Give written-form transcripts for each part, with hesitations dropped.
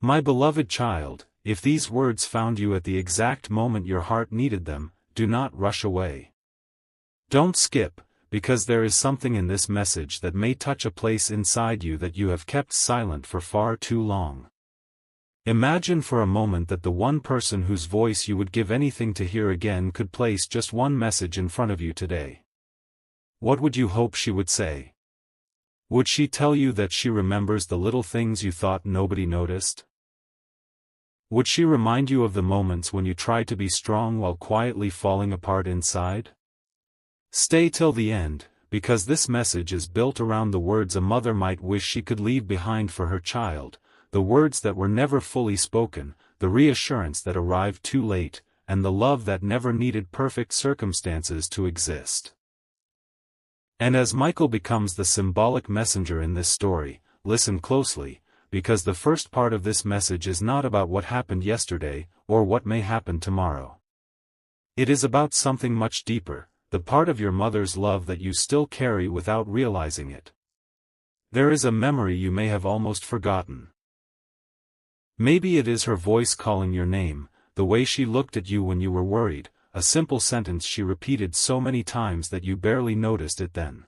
My beloved child, if these words found you at the exact moment your heart needed them, do not rush away. Don't skip, because there is something in this message that may touch a place inside you that you have kept silent for far too long. Imagine for a moment that the one person whose voice you would give anything to hear again could place just one message in front of you today. What would you hope she would say? Would she tell you that she remembers the little things you thought nobody noticed? Would she remind you of the moments when you tried to be strong while quietly falling apart inside? Stay till the end, because this message is built around the words a mother might wish she could leave behind for her child, the words that were never fully spoken, the reassurance that arrived too late, and the love that never needed perfect circumstances to exist. And as Michael becomes the symbolic messenger in this story, listen closely, because the first part of this message is not about what happened yesterday, or what may happen tomorrow. It is about something much deeper, the part of your mother's love that you still carry without realizing it. There is a memory you may have almost forgotten. Maybe it is her voice calling your name, the way she looked at you when you were worried, a simple sentence she repeated so many times that you barely noticed it then.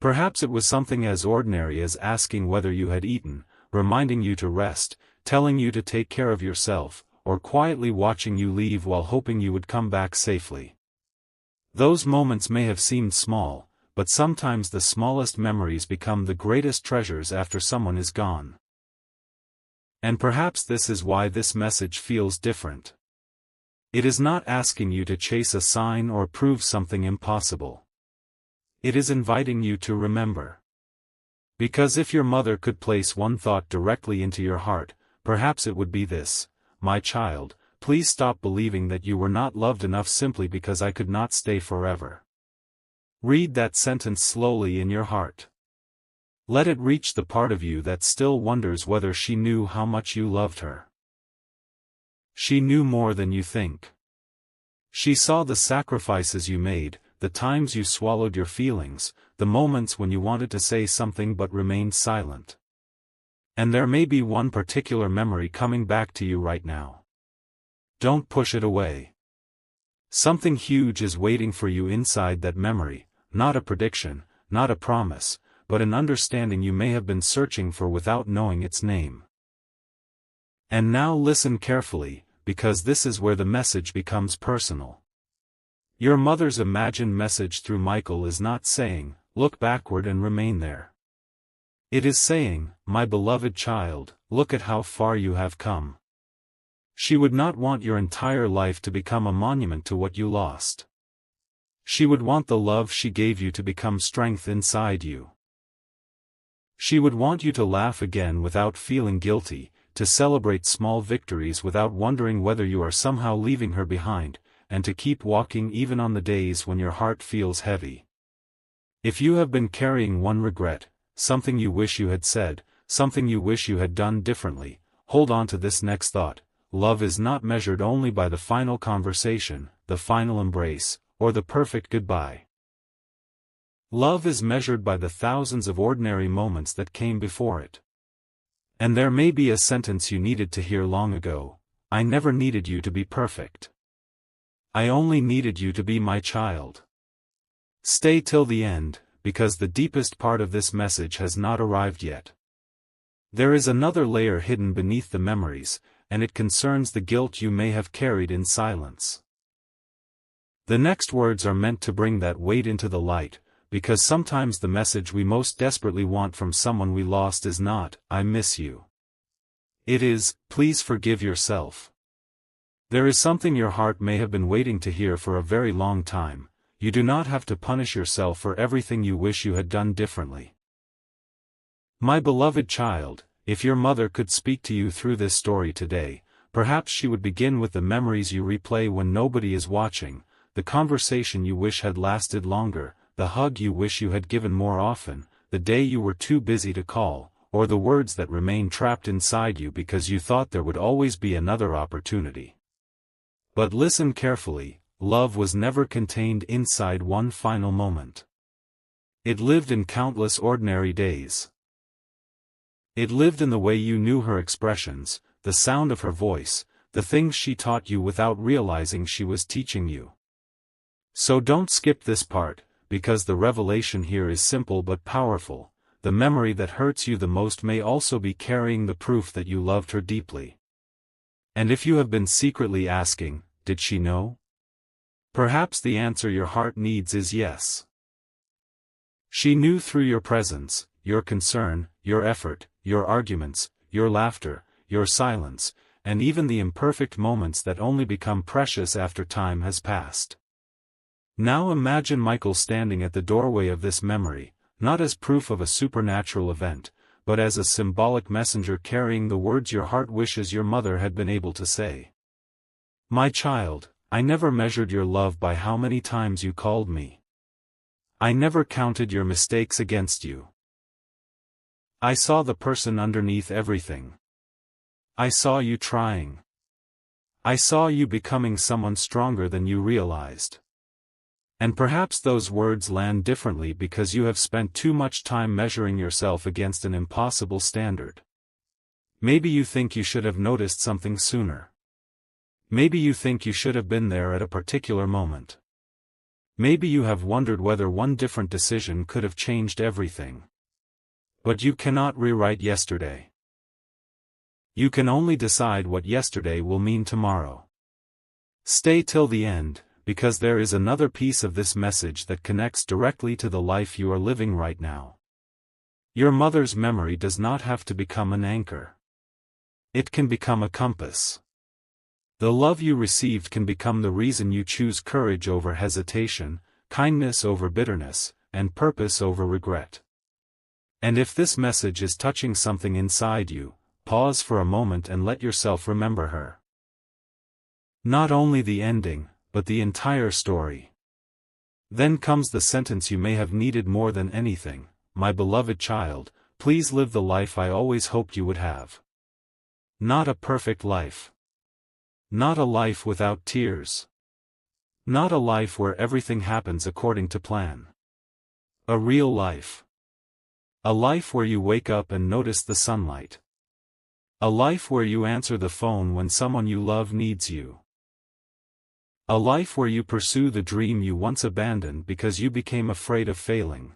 Perhaps it was something as ordinary as asking whether you had eaten, reminding you to rest, telling you to take care of yourself, or quietly watching you leave while hoping you would come back safely. Those moments may have seemed small, but sometimes the smallest memories become the greatest treasures after someone is gone. And perhaps this is why this message feels different. It is not asking you to chase a sign or prove something impossible. It is inviting you to remember. Because if your mother could place one thought directly into your heart, perhaps it would be this: my child, please stop believing that you were not loved enough simply because I could not stay forever. Read that sentence slowly in your heart. Let it reach the part of you that still wonders whether she knew how much you loved her. She knew more than you think. She saw the sacrifices you made, the times you swallowed your feelings, the moments when you wanted to say something but remained silent. And there may be one particular memory coming back to you right now. Don't push it away. Something huge is waiting for you inside that memory, not a prediction, not a promise, but an understanding you may have been searching for without knowing its name. And now listen carefully, because this is where the message becomes personal. Your mother's imagined message through Michael is not saying, look backward and remain there. It is saying, my beloved child, look at how far you have come. She would not want your entire life to become a monument to what you lost. She would want the love she gave you to become strength inside you. She would want you to laugh again without feeling guilty, to celebrate small victories without wondering whether you are somehow leaving her behind, and to keep walking even on the days when your heart feels heavy. If you have been carrying one regret, something you wish you had said, something you wish you had done differently, hold on to this next thought: love is not measured only by the final conversation, the final embrace, or the perfect goodbye. Love is measured by the thousands of ordinary moments that came before it. And there may be a sentence you needed to hear long ago: I never needed you to be perfect. I only needed you to be my child. Stay till the end, because the deepest part of this message has not arrived yet. There is another layer hidden beneath the memories, and it concerns the guilt you may have carried in silence. The next words are meant to bring that weight into the light, because sometimes the message we most desperately want from someone we lost is not, I miss you. It is, please forgive yourself. There is something your heart may have been waiting to hear for a very long time. You do not have to punish yourself for everything you wish you had done differently. My beloved child, if your mother could speak to you through this story today, perhaps she would begin with the memories you replay when nobody is watching, the conversation you wish had lasted longer, the hug you wish you had given more often, the day you were too busy to call, or the words that remain trapped inside you because you thought there would always be another opportunity. But listen carefully, love was never contained inside one final moment. It lived in countless ordinary days. It lived in the way you knew her expressions, the sound of her voice, the things she taught you without realizing she was teaching you. So don't skip this part, because the revelation here is simple but powerful. The memory that hurts you the most may also be carrying the proof that you loved her deeply. And if you have been secretly asking, did she know? Perhaps the answer your heart needs is yes. She knew through your presence, your concern, your effort, your arguments, your laughter, your silence, and even the imperfect moments that only become precious after time has passed. Now imagine Michael standing at the doorway of this memory, not as proof of a supernatural event, but as a symbolic messenger carrying the words your heart wishes your mother had been able to say. My child, I never measured your love by how many times you called me. I never counted your mistakes against you. I saw the person underneath everything. I saw you trying. I saw you becoming someone stronger than you realized. And perhaps those words land differently because you have spent too much time measuring yourself against an impossible standard. Maybe you think you should have noticed something sooner. Maybe you think you should have been there at a particular moment. Maybe you have wondered whether one different decision could have changed everything. But you cannot rewrite yesterday. You can only decide what yesterday will mean tomorrow. Stay till the end, because there is another piece of this message that connects directly to the life you are living right now. Your mother's memory does not have to become an anchor. It can become a compass. The love you received can become the reason you choose courage over hesitation, kindness over bitterness, and purpose over regret. And if this message is touching something inside you, pause for a moment and let yourself remember her. Not only the ending, but the entire story. Then comes the sentence you may have needed more than anything: my beloved child, please live the life I always hoped you would have. Not a perfect life. Not a life without tears. Not a life where everything happens according to plan. A real life. A life where you wake up and notice the sunlight. A life where you answer the phone when someone you love needs you. A life where you pursue the dream you once abandoned because you became afraid of failing.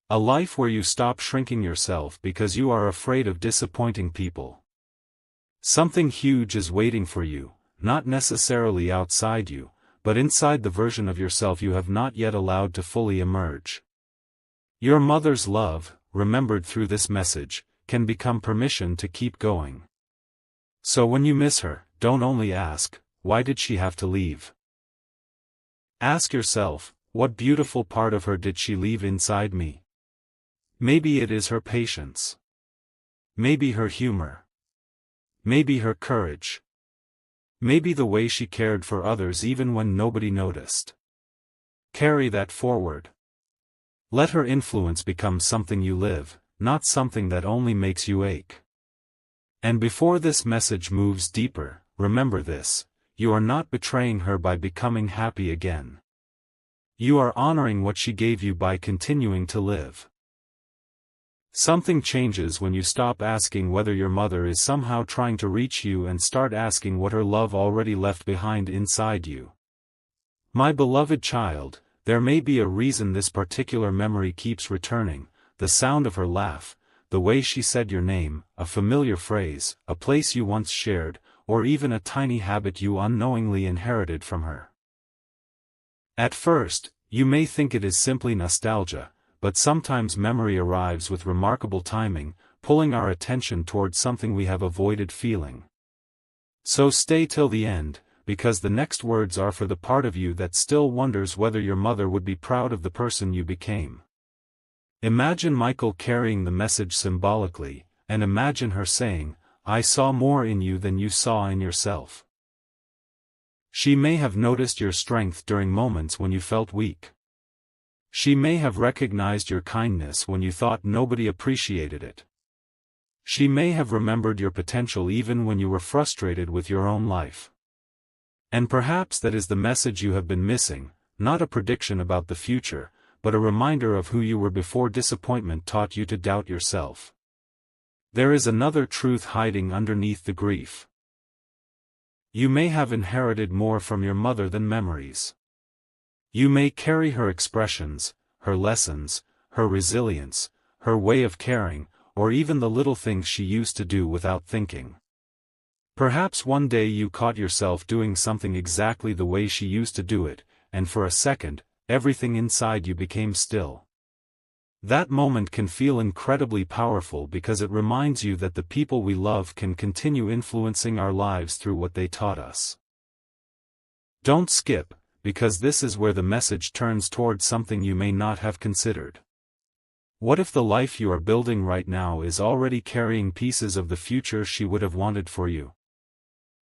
A life where you stop shrinking yourself because you are afraid of disappointing people. Something huge is waiting for you, not necessarily outside you, but inside the version of yourself you have not yet allowed to fully emerge. Your mother's love, remembered through this message, can become permission to keep going. So when you miss her, don't only ask, why did she have to leave? Ask yourself, what beautiful part of her did she leave inside me? Maybe it is her patience. Maybe her humor. Maybe her courage. Maybe the way she cared for others even when nobody noticed. Carry that forward. Let her influence become something you live, not something that only makes you ache. And before this message moves deeper, remember this: you are not betraying her by becoming happy again. You are honoring what she gave you by continuing to live. Something changes when you stop asking whether your mother is somehow trying to reach you and start asking what her love already left behind inside you. My beloved child, there may be a reason this particular memory keeps returning: the sound of her laugh, the way she said your name, a familiar phrase, a place you once shared, or even a tiny habit you unknowingly inherited from her. At first, you may think it is simply nostalgia, but sometimes memory arrives with remarkable timing, pulling our attention towards something we have avoided feeling. So stay till the end, because the next words are for the part of you that still wonders whether your mother would be proud of the person you became. Imagine Michael carrying the message symbolically, and imagine her saying, I saw more in you than you saw in yourself. She may have noticed your strength during moments when you felt weak. She may have recognized your kindness when you thought nobody appreciated it. She may have remembered your potential even when you were frustrated with your own life. And perhaps that is the message you have been missing, not a prediction about the future, but a reminder of who you were before disappointment taught you to doubt yourself. There is another truth hiding underneath the grief. You may have inherited more from your mother than memories. You may carry her expressions, her lessons, her resilience, her way of caring, or even the little things she used to do without thinking. Perhaps one day you caught yourself doing something exactly the way she used to do it, and for a second, everything inside you became still. That moment can feel incredibly powerful because it reminds you that the people we love can continue influencing our lives through what they taught us. Don't skip, because this is where the message turns toward something you may not have considered. What if the life you are building right now is already carrying pieces of the future she would have wanted for you?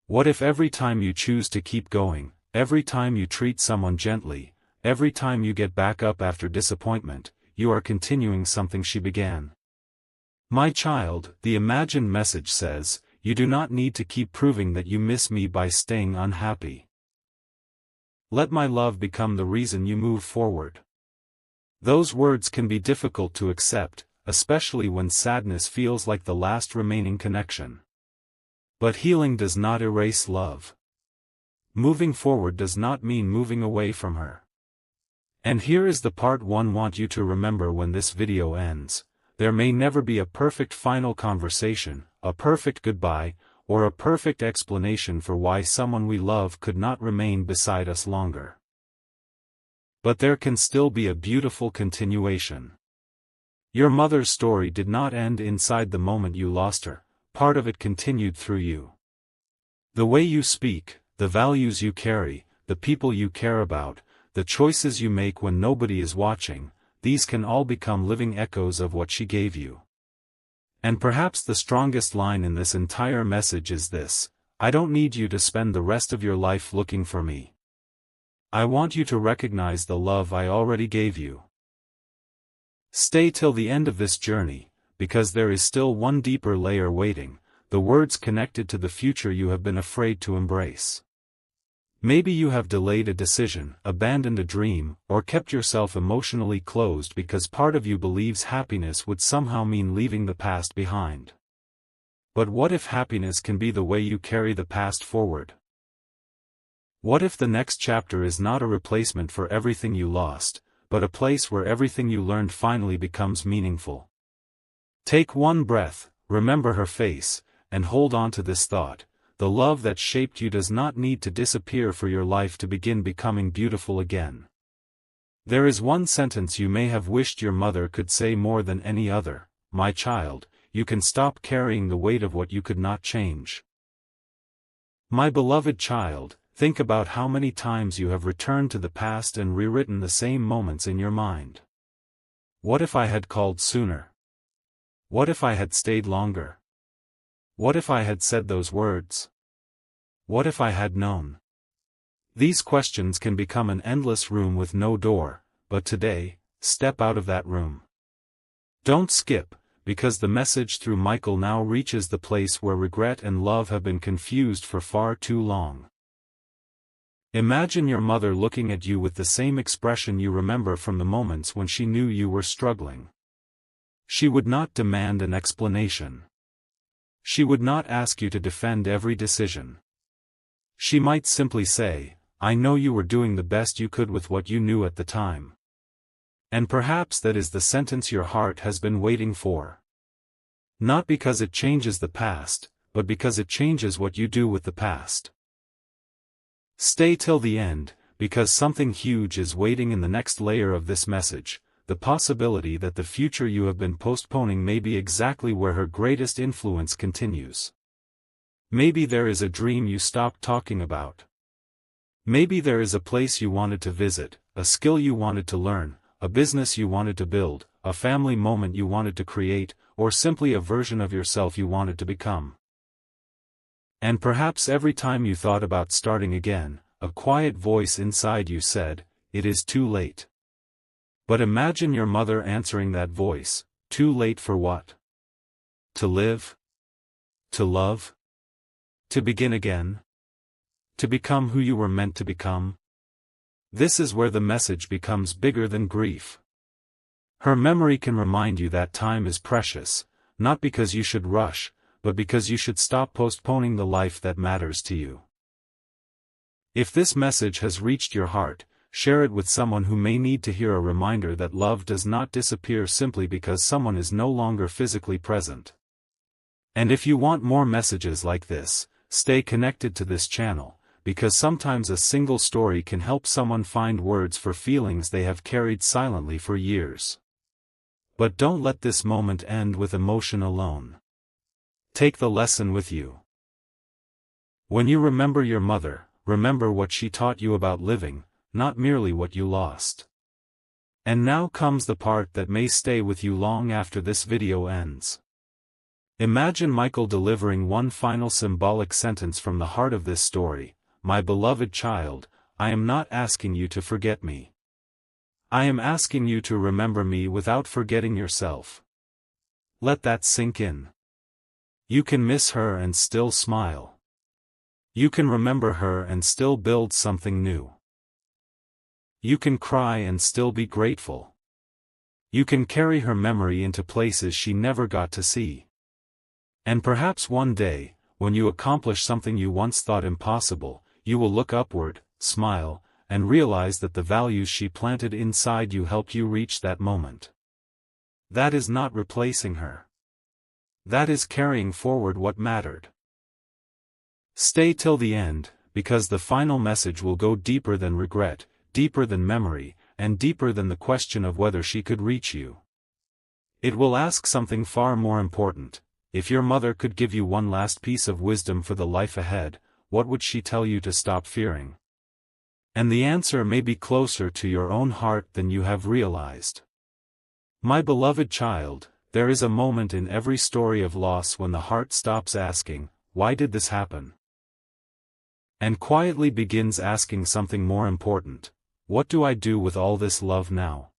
What if every time you choose to keep going, every time you treat someone gently, every time you get back up after disappointment, you are continuing something she began? My child, the imagined message says, you do not need to keep proving that you miss me by staying unhappy. Let my love become the reason you move forward. Those words can be difficult to accept, especially when sadness feels like the last remaining connection. But healing does not erase love. Moving forward does not mean moving away from her. And here is the part one want you to remember when this video ends. There may never be a perfect final conversation, a perfect goodbye, or a perfect explanation for why someone we love could not remain beside us longer. But there can still be a beautiful continuation. Your mother's story did not end inside the moment you lost her. Part of it continued through you. The way you speak, the values you carry, the people you care about, the choices you make when nobody is watching, these can all become living echoes of what she gave you. And perhaps the strongest line in this entire message is this: I don't need you to spend the rest of your life looking for me. I want you to recognize the love I already gave you. Stay till the end of this journey, because there is still one deeper layer waiting, the words connected to the future you have been afraid to embrace. Maybe you have delayed a decision, abandoned a dream, or kept yourself emotionally closed because part of you believes happiness would somehow mean leaving the past behind. But what if happiness can be the way you carry the past forward? What if the next chapter is not a replacement for everything you lost, but a place where everything you learned finally becomes meaningful? Take one breath, remember her face, and hold on to this thought: the love that shaped you does not need to disappear for your life to begin becoming beautiful again. There is one sentence you may have wished your mother could say more than any other: my child, you can stop carrying the weight of what you could not change. My beloved child, think about how many times you have returned to the past and rewritten the same moments in your mind. What if I had called sooner? What if I had stayed longer? What if I had said those words? What if I had known? These questions can become an endless room with no door, but today, step out of that room. Don't skip, because the message through Michael now reaches the place where regret and love have been confused for far too long. Imagine your mother looking at you with the same expression you remember from the moments when she knew you were struggling. She would not demand an explanation. She would not ask you to defend every decision. She might simply say, I know you were doing the best you could with what you knew at the time. And perhaps that is the sentence your heart has been waiting for. Not because it changes the past, but because it changes what you do with the past. Stay till the end, because something huge is waiting in the next layer of this message: the possibility that the future you have been postponing may be exactly where her greatest influence continues. Maybe there is a dream you stopped talking about. Maybe there is a place you wanted to visit, a skill you wanted to learn, a business you wanted to build, a family moment you wanted to create, or simply a version of yourself you wanted to become. And perhaps every time you thought about starting again, a quiet voice inside you said, it is too late. But imagine your mother answering that voice: too late for what? To live? To love? To begin again? To become who you were meant to become? This is where the message becomes bigger than grief. Her memory can remind you that time is precious, not because you should rush, but because you should stop postponing the life that matters to you. If this message has reached your heart, share it with someone who may need to hear a reminder that love does not disappear simply because someone is no longer physically present. And if you want more messages like this, stay connected to this channel, because sometimes a single story can help someone find words for feelings they have carried silently for years. But don't let this moment end with emotion alone. Take the lesson with you. When you remember your mother, remember what she taught you about living, not merely what you lost. And now comes the part that may stay with you long after this video ends. Imagine Michael delivering one final symbolic sentence from the heart of this story: "My beloved child, I am not asking you to forget me. I am asking you to remember me without forgetting yourself." Let that sink in. You can miss her and still smile. You can remember her and still build something new. You can cry and still be grateful. You can carry her memory into places she never got to see. And perhaps one day, when you accomplish something you once thought impossible, you will look upward, smile, and realize that the values she planted inside you helped you reach that moment. That is not replacing her. That is carrying forward what mattered. Stay till the end, because the final message will go deeper than regret, deeper than memory, and deeper than the question of whether she could reach you. It will ask something far more important. If your mother could give you one last piece of wisdom for the life ahead, what would she tell you to stop fearing? And the answer may be closer to your own heart than you have realized. My beloved child, there is a moment in every story of loss when the heart stops asking, "Why did this happen?" and quietly begins asking something more important: "What do I do with all this love now?"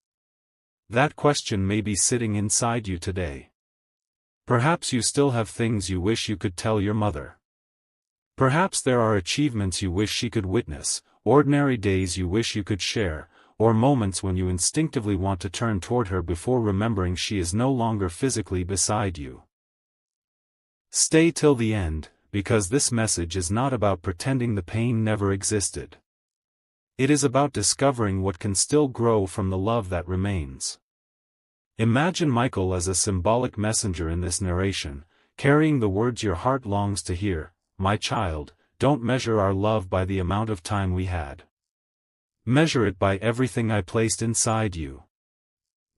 That question may be sitting inside you today. Perhaps you still have things you wish you could tell your mother. Perhaps there are achievements you wish she could witness, ordinary days you wish you could share, or moments when you instinctively want to turn toward her before remembering she is no longer physically beside you. Stay till the end, because this message is not about pretending the pain never existed. It is about discovering what can still grow from the love that remains. Imagine Michael as a symbolic messenger in this narration, carrying the words your heart longs to hear: "My child, don't measure our love by the amount of time we had. Measure it by everything I placed inside you."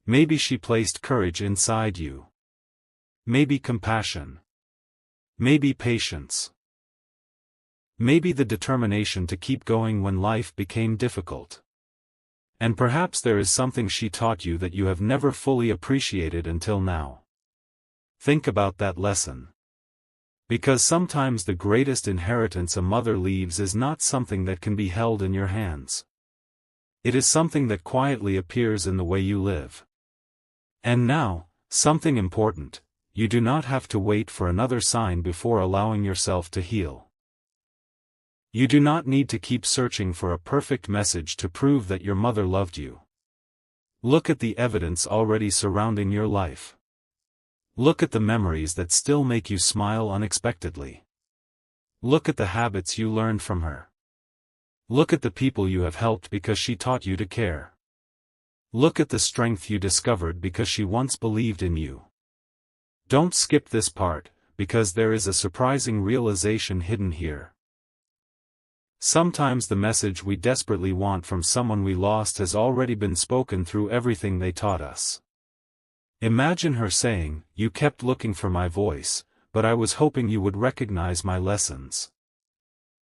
Maybe she placed courage inside you. Maybe compassion. Maybe patience. Maybe the determination to keep going when life became difficult. And perhaps there is something she taught you that you have never fully appreciated until now. Think about that lesson. Because sometimes the greatest inheritance a mother leaves is not something that can be held in your hands. It is something that quietly appears in the way you live. And now, something important: you do not have to wait for another sign before allowing yourself to heal. You do not need to keep searching for a perfect message to prove that your mother loved you. Look at the evidence already surrounding your life. Look at the memories that still make you smile unexpectedly. Look at the habits you learned from her. Look at the people you have helped because she taught you to care. Look at the strength you discovered because she once believed in you. Don't skip this part, because there is a surprising realization hidden here. Sometimes the message we desperately want from someone we lost has already been spoken through everything they taught us. Imagine her saying, "You kept looking for my voice, but I was hoping you would recognize my lessons."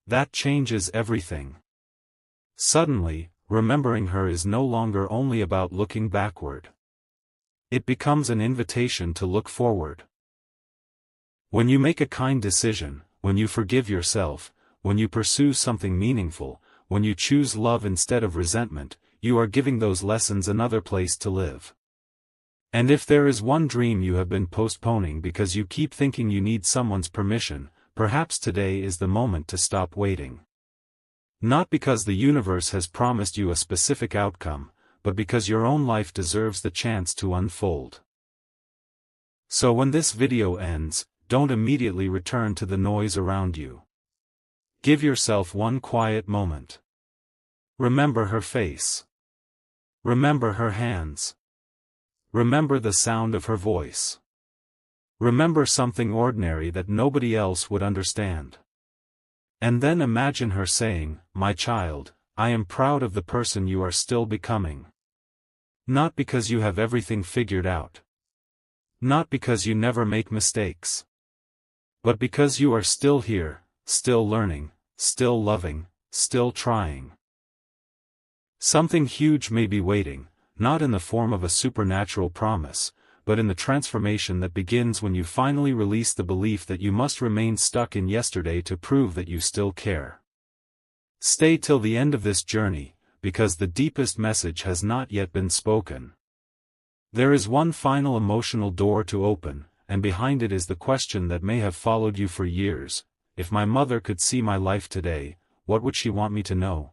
That changes everything. Suddenly, remembering her is no longer only about looking backward. It becomes an invitation to look forward. When you make a kind decision, when you forgive yourself, when you pursue something meaningful, when you choose love instead of resentment, you are giving those lessons another place to live. And if there is one dream you have been postponing because you keep thinking you need someone's permission, perhaps today is the moment to stop waiting. Not because the universe has promised you a specific outcome, but because your own life deserves the chance to unfold. So when this video ends, don't immediately return to the noise around you. Give yourself one quiet moment. Remember her face. Remember her hands. Remember the sound of her voice. Remember something ordinary that nobody else would understand. And then imagine her saying, "My child, I am proud of the person you are still becoming. Not because you have everything figured out. Not because you never make mistakes. But because you are still here, still learning, still loving, still trying." Something huge may be waiting, not in the form of a supernatural promise, but in the transformation that begins when you finally release the belief that you must remain stuck in yesterday to prove that you still care. Stay till the end of this journey, because the deepest message has not yet been spoken. There is one final emotional door to open, and behind it is the question that may have followed you for years: if my mother could see my life today, what would she want me to know?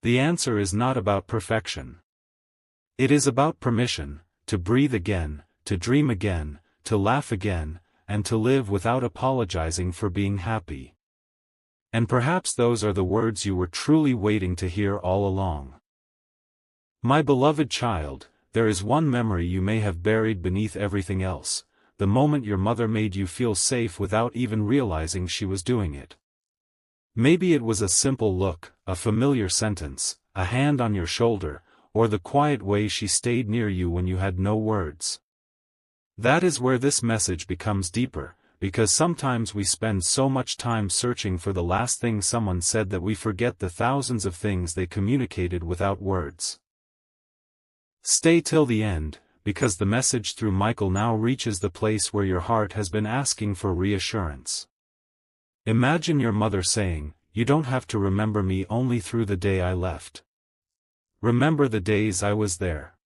The answer is not about perfection. It is about permission, to breathe again, to dream again, to laugh again, and to live without apologizing for being happy. And perhaps those are the words you were truly waiting to hear all along. My beloved child, there is one memory you may have buried beneath everything else: the moment your mother made you feel safe without even realizing she was doing it. Maybe it was a simple look, a familiar sentence, a hand on your shoulder, or the quiet way she stayed near you when you had no words. That is where this message becomes deeper, because sometimes we spend so much time searching for the last thing someone said that we forget the thousands of things they communicated without words. Stay till the end, because the message through Michael now reaches the place where your heart has been asking for reassurance. Imagine your mother saying, "You don't have to remember me only through the day I left. Remember the days I was there.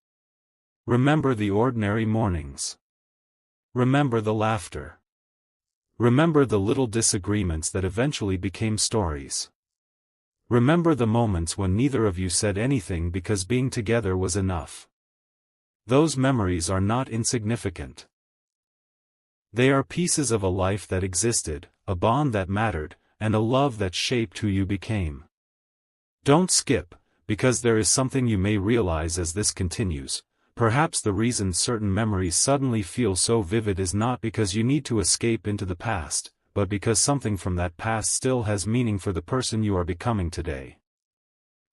Remember the ordinary mornings. Remember the laughter. Remember the little disagreements that eventually became stories. Remember the moments when neither of you said anything because being together was enough." Those memories are not insignificant. They are pieces of a life that existed, a bond that mattered, and a love that shaped who you became. Don't skip, because there is something you may realize as this continues. Perhaps the reason certain memories suddenly feel so vivid is not because you need to escape into the past, but because something from that past still has meaning for the person you are becoming today.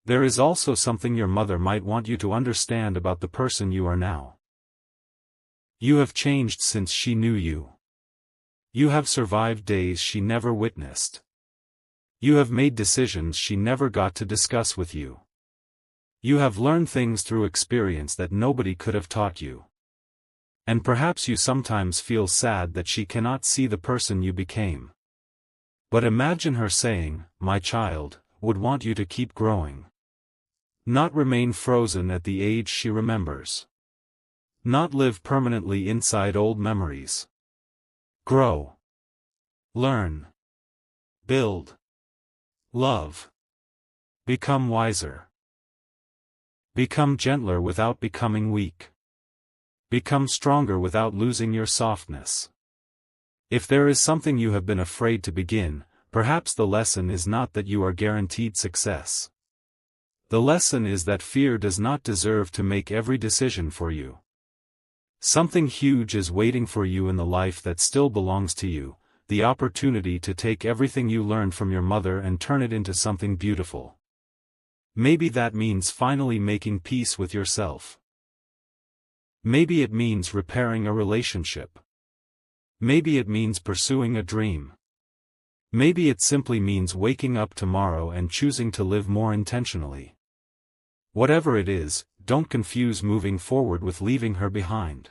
There is also something your mother might want you to understand about the person you are now. You have changed since she knew you. You have survived days she never witnessed. You have made decisions she never got to discuss with you. You have learned things through experience that nobody could have taught you. And perhaps you sometimes feel sad that she cannot see the person you became. But imagine her saying, "My child," would want you to keep growing. Not remain frozen at the age she remembers. Not live permanently inside old memories. Grow. Learn. Build. Love. Become wiser. Become gentler without becoming weak. Become stronger without losing your softness. If there is something you have been afraid to begin, perhaps the lesson is not that you are guaranteed success. The lesson is that fear does not deserve to make every decision for you. Something huge is waiting for you in the life that still belongs to you, the opportunity to take everything you learned from your mother and turn it into something beautiful. Maybe that means finally making peace with yourself. Maybe it means repairing a relationship. Maybe it means pursuing a dream. Maybe it simply means waking up tomorrow and choosing to live more intentionally. Whatever it is, don't confuse moving forward with leaving her behind.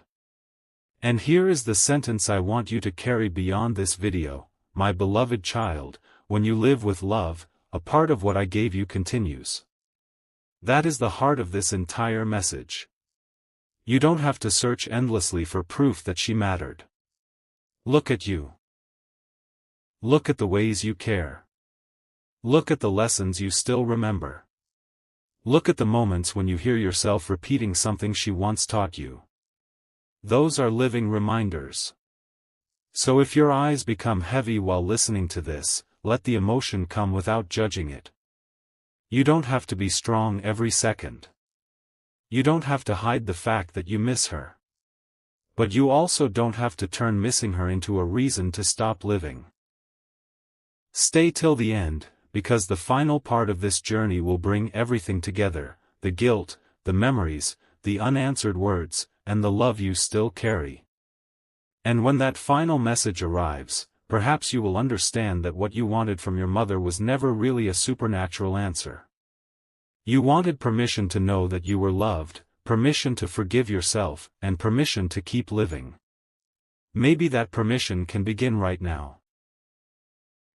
And here is the sentence I want you to carry beyond this video: "My beloved child, when you live with love, a part of what I gave you continues." That is the heart of this entire message. You don't have to search endlessly for proof that she mattered. Look at you. Look at the ways you care. Look at the lessons you still remember. Look at the moments when you hear yourself repeating something she once taught you. Those are living reminders. So if your eyes become heavy while listening to this, let the emotion come without judging it. You don't have to be strong every second. You don't have to hide the fact that you miss her. But you also don't have to turn missing her into a reason to stop living. Stay till the end, because the final part of this journey will bring everything together, the guilt, the memories, the unanswered words, and the love you still carry. And when that final message arrives, perhaps you will understand that what you wanted from your mother was never really a supernatural answer. You wanted permission to know that you were loved, permission to forgive yourself, and permission to keep living. Maybe that permission can begin right now.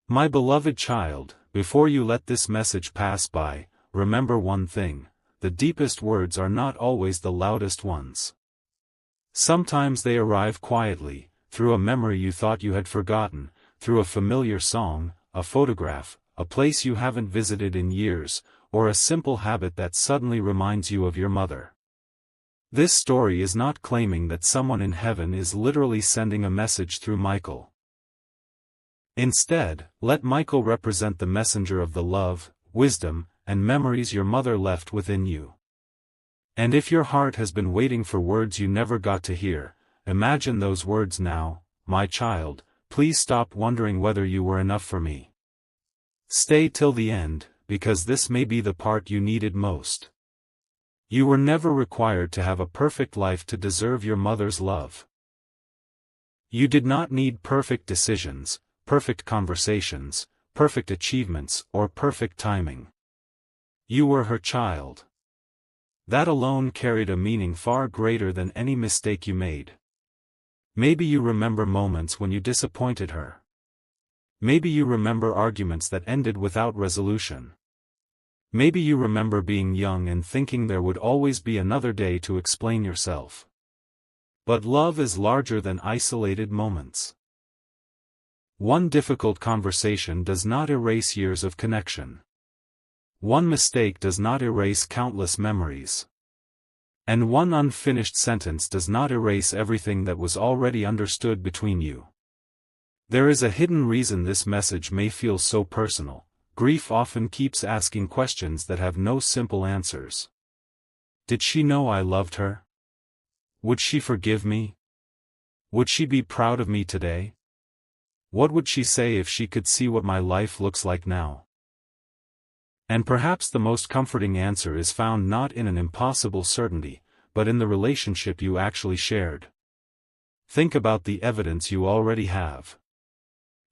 My beloved child, before you let this message pass by, remember one thing: the deepest words are not always the loudest ones. Sometimes they arrive quietly, through a memory you thought you had forgotten, through a familiar song, a photograph, a place you haven't visited in years, or a simple habit that suddenly reminds you of your mother. This story is not claiming that someone in heaven is literally sending a message through Michael. Instead, let Michael represent the messenger of the love, wisdom, and memories your mother left within you. And if your heart has been waiting for words you never got to hear, imagine those words now: my child, please stop wondering whether you were enough for me. Stay till the end, because this may be the part you needed most. You were never required to have a perfect life to deserve your mother's love. You did not need perfect decisions, perfect conversations, perfect achievements, or perfect timing. You were her child. That alone carried a meaning far greater than any mistake you made. Maybe you remember moments when you disappointed her. Maybe you remember arguments that ended without resolution. Maybe you remember being young and thinking there would always be another day to explain yourself. But love is larger than isolated moments. One difficult conversation does not erase years of connection. One mistake does not erase countless memories. And one unfinished sentence does not erase everything that was already understood between you. There is a hidden reason this message may feel so personal. Grief often keeps asking questions that have no simple answers. Did she know I loved her? Would she forgive me? Would she be proud of me today? What would she say if she could see what my life looks like now? And perhaps the most comforting answer is found not in an impossible certainty, but in the relationship you actually shared. Think about the evidence you already have.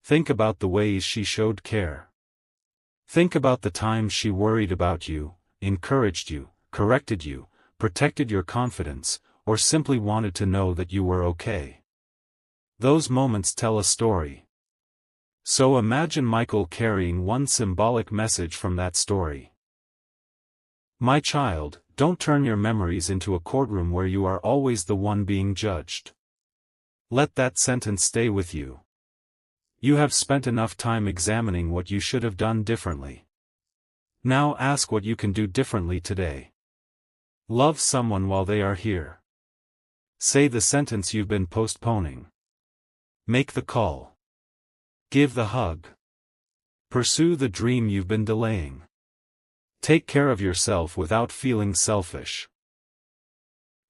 Think about the ways she showed care. Think about the times she worried about you, encouraged you, corrected you, protected your confidence, or simply wanted to know that you were okay. Those moments tell a story. So imagine Michael carrying one symbolic message from that story. My child, don't turn your memories into a courtroom where you are always the one being judged. Let that sentence stay with you. You have spent enough time examining what you should have done differently. Now ask what you can do differently today. Love someone while they are here. Say the sentence you've been postponing. Make the call. Give the hug. Pursue the dream you've been delaying. Take care of yourself without feeling selfish.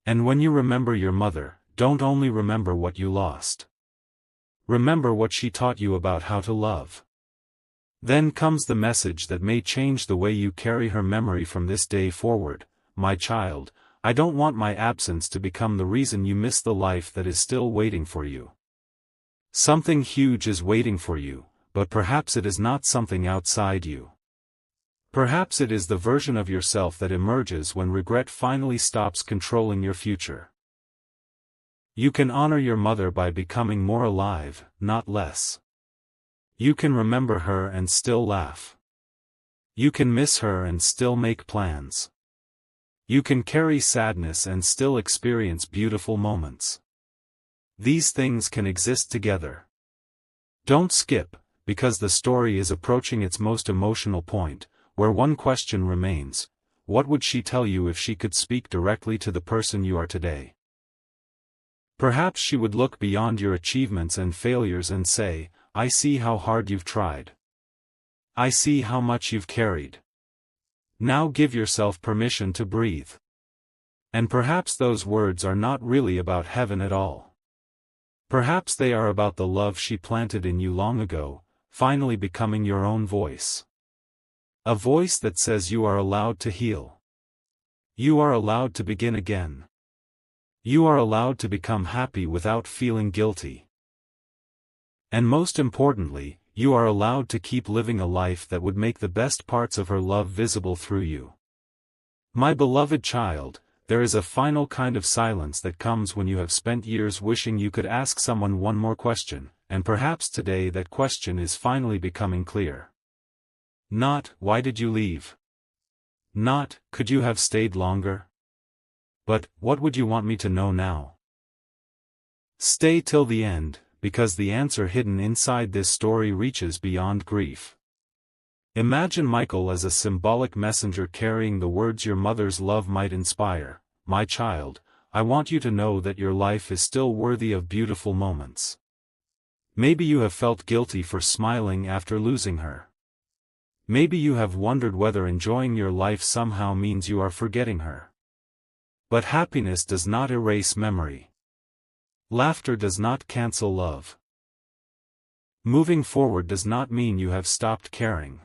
And when you remember your mother, don't only remember what you lost. Remember what she taught you about how to love. Then comes the message that may change the way you carry her memory from this day forward. My child, I don't want my absence to become the reason you miss the life that is still waiting for you. Something huge is waiting for you, but perhaps it is not something outside you. Perhaps it is the version of yourself that emerges when regret finally stops controlling your future. You can honor your mother by becoming more alive, not less. You can remember her and still laugh. You can miss her and still make plans. You can carry sadness and still experience beautiful moments. These things can exist together. Don't skip, because the story is approaching its most emotional point, where one question remains: what would she tell you if she could speak directly to the person you are today? Perhaps she would look beyond your achievements and failures and say, "I see how hard you've tried. I see how much you've carried. Now give yourself permission to breathe." And perhaps those words are not really about heaven at all. Perhaps they are about the love she planted in you long ago, finally becoming your own voice. A voice that says you are allowed to heal. You are allowed to begin again. You are allowed to become happy without feeling guilty. And most importantly, you are allowed to keep living a life that would make the best parts of her love visible through you. My beloved child, there is a final kind of silence that comes when you have spent years wishing you could ask someone one more question, and perhaps today that question is finally becoming clear. Not, "Why did you leave?" Not, "Could you have stayed longer?" But, "What would you want me to know now?" Stay till the end, because the answer hidden inside this story reaches beyond grief. Imagine Michael as a symbolic messenger carrying the words your mother's love might inspire. "My child, I want you to know that your life is still worthy of beautiful moments." Maybe you have felt guilty for smiling after losing her. Maybe you have wondered whether enjoying your life somehow means you are forgetting her. But happiness does not erase memory. Laughter does not cancel love. Moving forward does not mean you have stopped caring.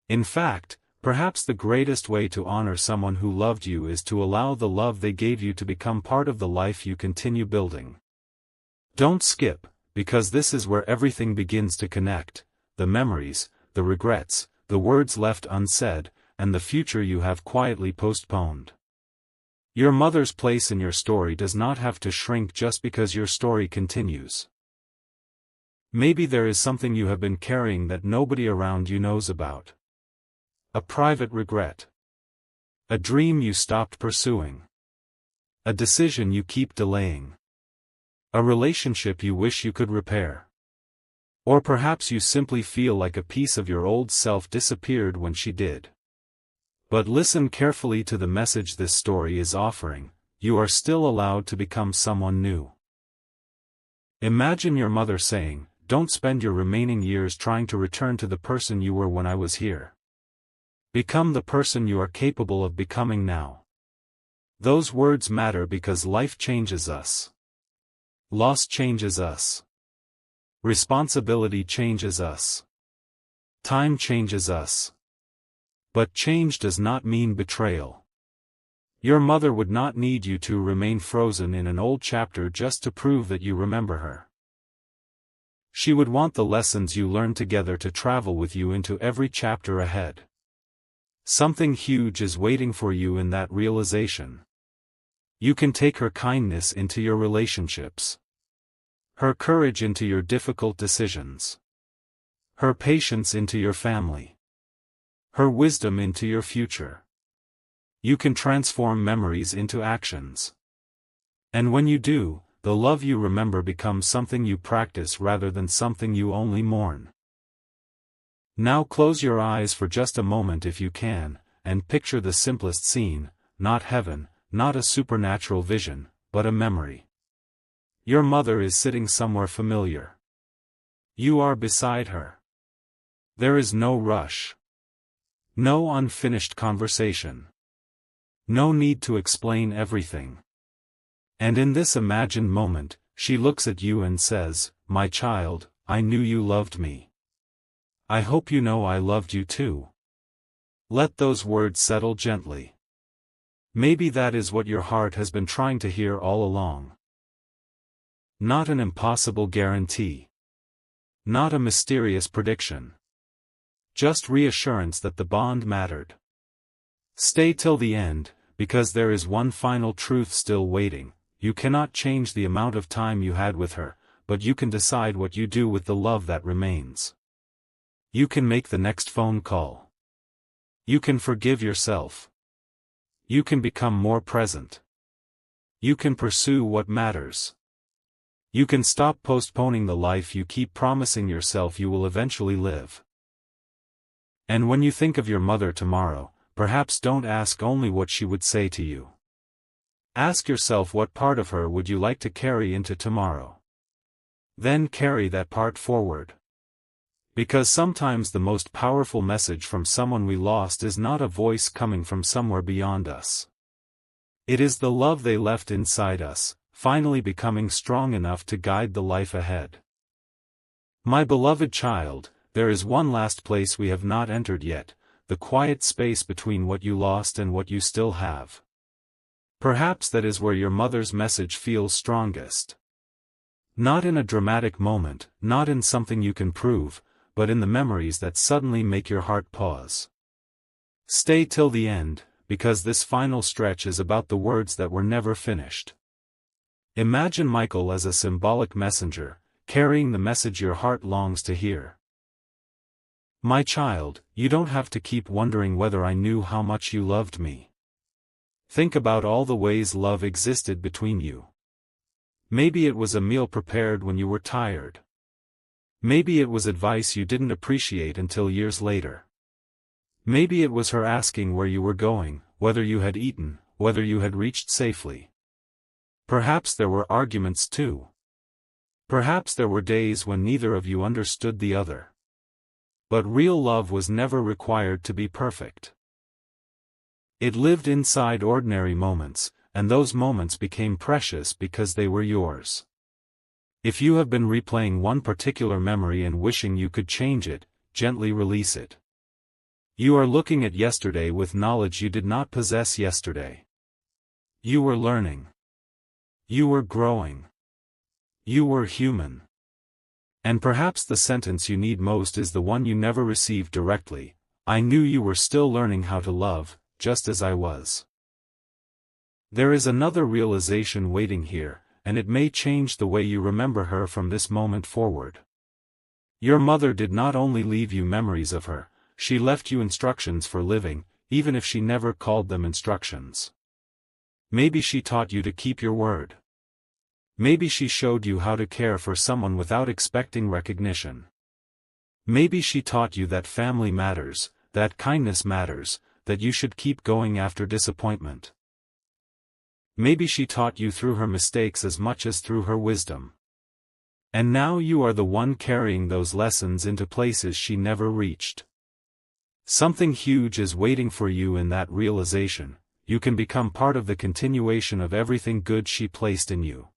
In fact, perhaps the greatest way to honor someone who loved you is to allow the love they gave you to become part of the life you continue building. Don't skip, because this is where everything begins to connect: the memories, the regrets, the words left unsaid, and the future you have quietly postponed. Your mother's place in your story does not have to shrink just because your story continues. Maybe there is something you have been carrying that nobody around you knows about. A private regret. A dream you stopped pursuing. A decision you keep delaying. A relationship you wish you could repair. Or perhaps you simply feel like a piece of your old self disappeared when she did. But listen carefully to the message this story is offering: you are still allowed to become someone new. Imagine your mother saying, "Don't spend your remaining years trying to return to the person you were when I was here. Become the person you are capable of becoming now." Those words matter because life changes us. Loss changes us. Responsibility changes us. Time changes us. But change does not mean betrayal. Your mother would not need you to remain frozen in an old chapter just to prove that you remember her. She would want the lessons you learned together to travel with you into every chapter ahead. Something huge is waiting for you in that realization. You can take her kindness into your relationships. Her courage into your difficult decisions. Her patience into your family. Her wisdom into your future. You can transform memories into actions. And when you do, the love you remember becomes something you practice rather than something you only mourn. Now close your eyes for just a moment if you can, and picture the simplest scene: not heaven, not a supernatural vision, but a memory. Your mother is sitting somewhere familiar. You are beside her. There is no rush. No unfinished conversation. No need to explain everything. And in this imagined moment, she looks at you and says, "My child, I knew you loved me. I hope you know I loved you too." Let those words settle gently. Maybe that is what your heart has been trying to hear all along. Not an impossible guarantee. Not a mysterious prediction. Just reassurance that the bond mattered. Stay till the end, because there is one final truth still waiting: you cannot change the amount of time you had with her, but you can decide what you do with the love that remains. You can make the next phone call. You can forgive yourself. You can become more present. You can pursue what matters. You can stop postponing the life you keep promising yourself you will eventually live. And when you think of your mother tomorrow, perhaps don't ask only what she would say to you. Ask yourself, what part of her would you like to carry into tomorrow? Then carry that part forward. Because sometimes the most powerful message from someone we lost is not a voice coming from somewhere beyond us. It is the love they left inside us, finally becoming strong enough to guide the life ahead. My beloved child, there is one last place we have not entered yet, the quiet space between what you lost and what you still have. Perhaps that is where your mother's message feels strongest. Not in a dramatic moment, not in something you can prove, but in the memories that suddenly make your heart pause. Stay till the end, because this final stretch is about the words that were never finished. Imagine Michael as a symbolic messenger, carrying the message your heart longs to hear. My child, you don't have to keep wondering whether I knew how much you loved me. Think about all the ways love existed between you. Maybe it was a meal prepared when you were tired. Maybe it was advice you didn't appreciate until years later. Maybe it was her asking where you were going, whether you had eaten, whether you had reached safely. Perhaps there were arguments too. Perhaps there were days when neither of you understood the other. But real love was never required to be perfect. It lived inside ordinary moments, and those moments became precious because they were yours. If you have been replaying one particular memory and wishing you could change it, gently release it. You are looking at yesterday with knowledge you did not possess yesterday. You were learning. You were growing. You were human. And perhaps the sentence you need most is the one you never received directly: I knew you were still learning how to love, just as I was. There is another realization waiting here, and it may change the way you remember her from this moment forward. Your mother did not only leave you memories of her, she left you instructions for living, even if she never called them instructions. Maybe she taught you to keep your word. Maybe she showed you how to care for someone without expecting recognition. Maybe she taught you that family matters, that kindness matters, that you should keep going after disappointment. Maybe she taught you through her mistakes as much as through her wisdom. And now you are the one carrying those lessons into places she never reached. Something huge is waiting for you in that realization. You can become part of the continuation of everything good she placed in you.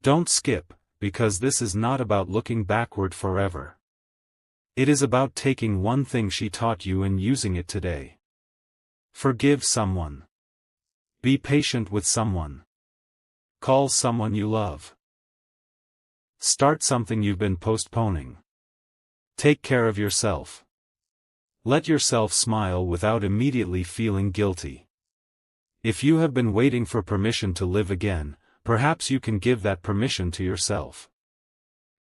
Don't skip, because this is not about looking backward forever. It is about taking one thing she taught you and using it today. Forgive someone. Be patient with someone. Call someone you love. Start something you've been postponing. Take care of yourself. Let yourself smile without immediately feeling guilty. If you have been waiting for permission to live again, perhaps you can give that permission to yourself.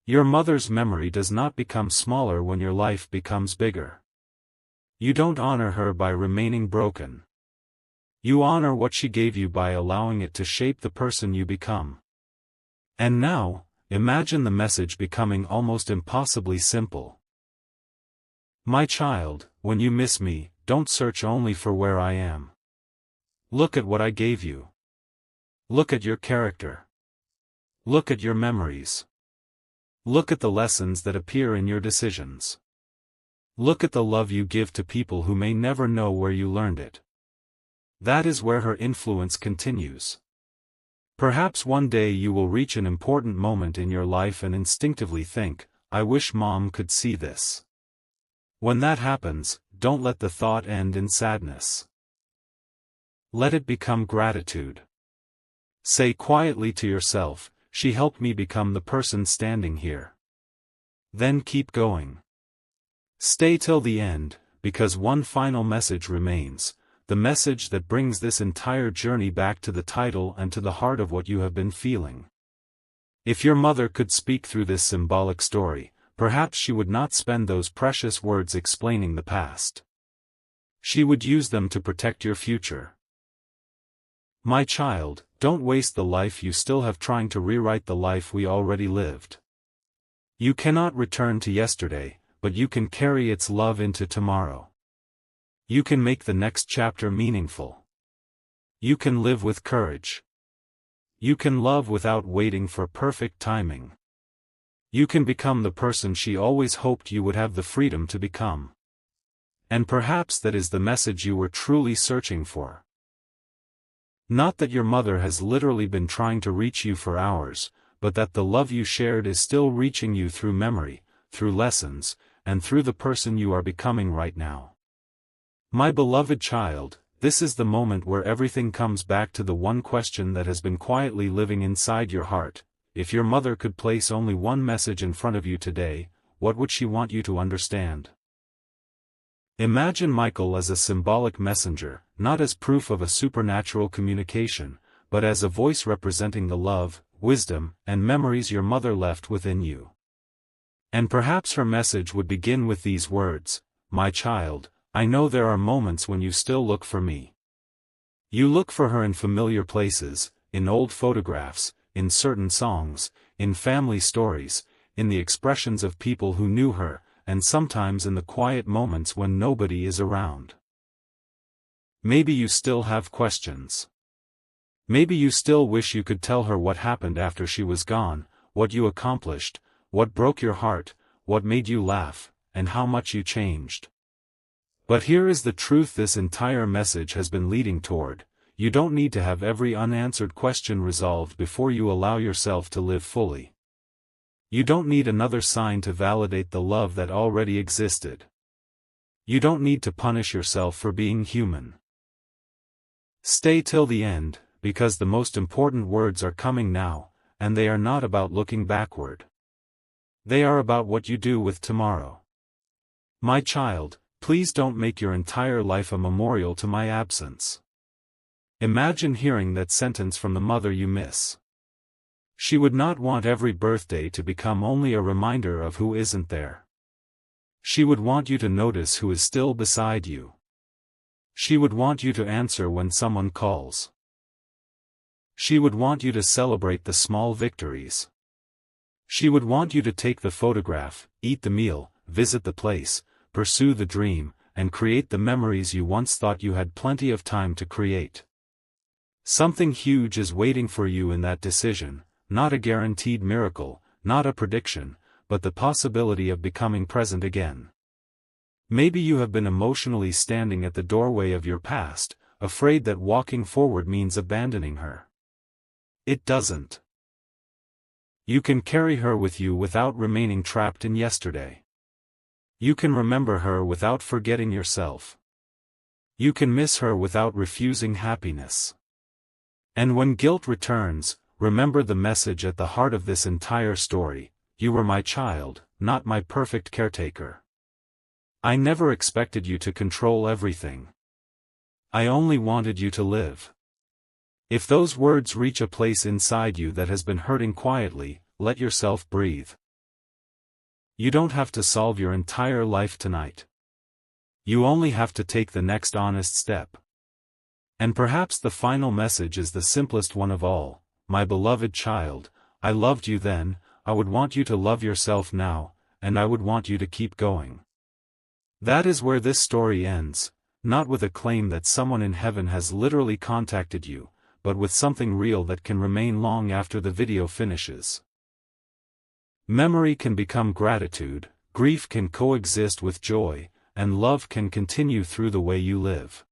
Your mother's memory does not become smaller when your life becomes bigger. You don't honor her by remaining broken. You honor what she gave you by allowing it to shape the person you become. And now, imagine the message becoming almost impossibly simple. My child, when you miss me, don't search only for where I am. Look at what I gave you. Look at your character. Look at your memories. Look at the lessons that appear in your decisions. Look at the love you give to people who may never know where you learned it. That is where her influence continues. Perhaps one day you will reach an important moment in your life and instinctively think, I wish Mom could see this. When that happens, don't let the thought end in sadness. Let it become gratitude. Say quietly to yourself, she helped me become the person standing here. Then keep going. Stay till the end, because one final message remains, the message that brings this entire journey back to the title and to the heart of what you have been feeling. If your mother could speak through this symbolic story, perhaps she would not spend those precious words explaining the past. She would use them to protect your future. My child, don't waste the life you still have trying to rewrite the life we already lived. You cannot return to yesterday, but you can carry its love into tomorrow. You can make the next chapter meaningful. You can live with courage. You can love without waiting for perfect timing. You can become the person she always hoped you would have the freedom to become. And perhaps that is the message you were truly searching for. Not that your mother has literally been trying to reach you for hours, but that the love you shared is still reaching you through memory, through lessons, and through the person you are becoming right now. My beloved child, this is the moment where everything comes back to the one question that has been quietly living inside your heart. If your mother could place only one message in front of you today, what would she want you to understand? Imagine Michael as a symbolic messenger, not as proof of a supernatural communication, but as a voice representing the love, wisdom, and memories your mother left within you. And perhaps her message would begin with these words: "My child, I know there are moments when you still look for me. You look for her in familiar places, in old photographs, in certain songs, in family stories, in the expressions of people who knew her, and sometimes in the quiet moments when nobody is around. Maybe you still have questions. Maybe you still wish you could tell her what happened after she was gone, what you accomplished, what broke your heart, what made you laugh, and how much you changed. But here is the truth this entire message has been leading toward: you don't need to have every unanswered question resolved before you allow yourself to live fully. You don't need another sign to validate the love that already existed. You don't need to punish yourself for being human. Stay till the end, because the most important words are coming now, and they are not about looking backward. They are about what you do with tomorrow. My child, please don't make your entire life a memorial to my absence. Imagine hearing that sentence from the mother you miss. She would not want every birthday to become only a reminder of who isn't there. She would want you to notice who is still beside you. She would want you to answer when someone calls. She would want you to celebrate the small victories. She would want you to take the photograph, eat the meal, visit the place, pursue the dream, and create the memories you once thought you had plenty of time to create. Something huge is waiting for you in that decision, not a guaranteed miracle, not a prediction, but the possibility of becoming present again. Maybe you have been emotionally standing at the doorway of your past, afraid that walking forward means abandoning her. It doesn't. You can carry her with you without remaining trapped in yesterday. You can remember her without forgetting yourself. You can miss her without refusing happiness. And when guilt returns, remember the message at the heart of this entire story: you were my child, not my perfect caretaker. I never expected you to control everything. I only wanted you to live. If those words reach a place inside you that has been hurting quietly, let yourself breathe. You don't have to solve your entire life tonight. You only have to take the next honest step. And perhaps the final message is the simplest one of all: my beloved child, I loved you then, I would want you to love yourself now, and I would want you to keep going. That is where this story ends, not with a claim that someone in heaven has literally contacted you, but with something real that can remain long after the video finishes. Memory can become gratitude, grief can coexist with joy, and love can continue through the way you live.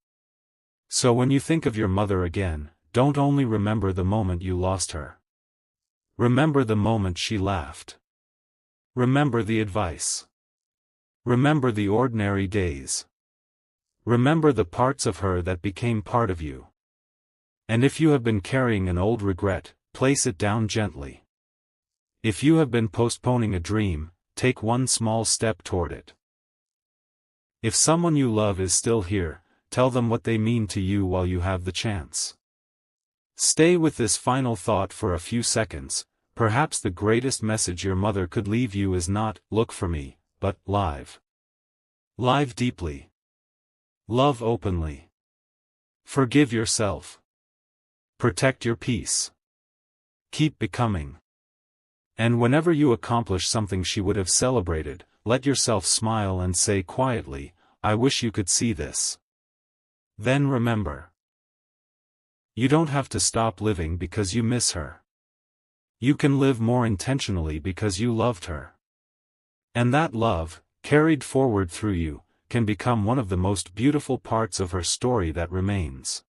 So when you think of your mother again, don't only remember the moment you lost her. Remember the moment she laughed. Remember the advice. Remember the ordinary days. Remember the parts of her that became part of you. And if you have been carrying an old regret, place it down gently. If you have been postponing a dream, take one small step toward it. If someone you love is still here, tell them what they mean to you while you have the chance. Stay with this final thought for a few seconds. Perhaps the greatest message your mother could leave you is not, "Look for me," but, "Live." Live deeply. Love openly. Forgive yourself. Protect your peace. Keep becoming. And whenever you accomplish something she would have celebrated, let yourself smile and say quietly, "I wish you could see this." Then remember. You don't have to stop living because you miss her. You can live more intentionally because you loved her. And that love, carried forward through you, can become one of the most beautiful parts of her story that remains.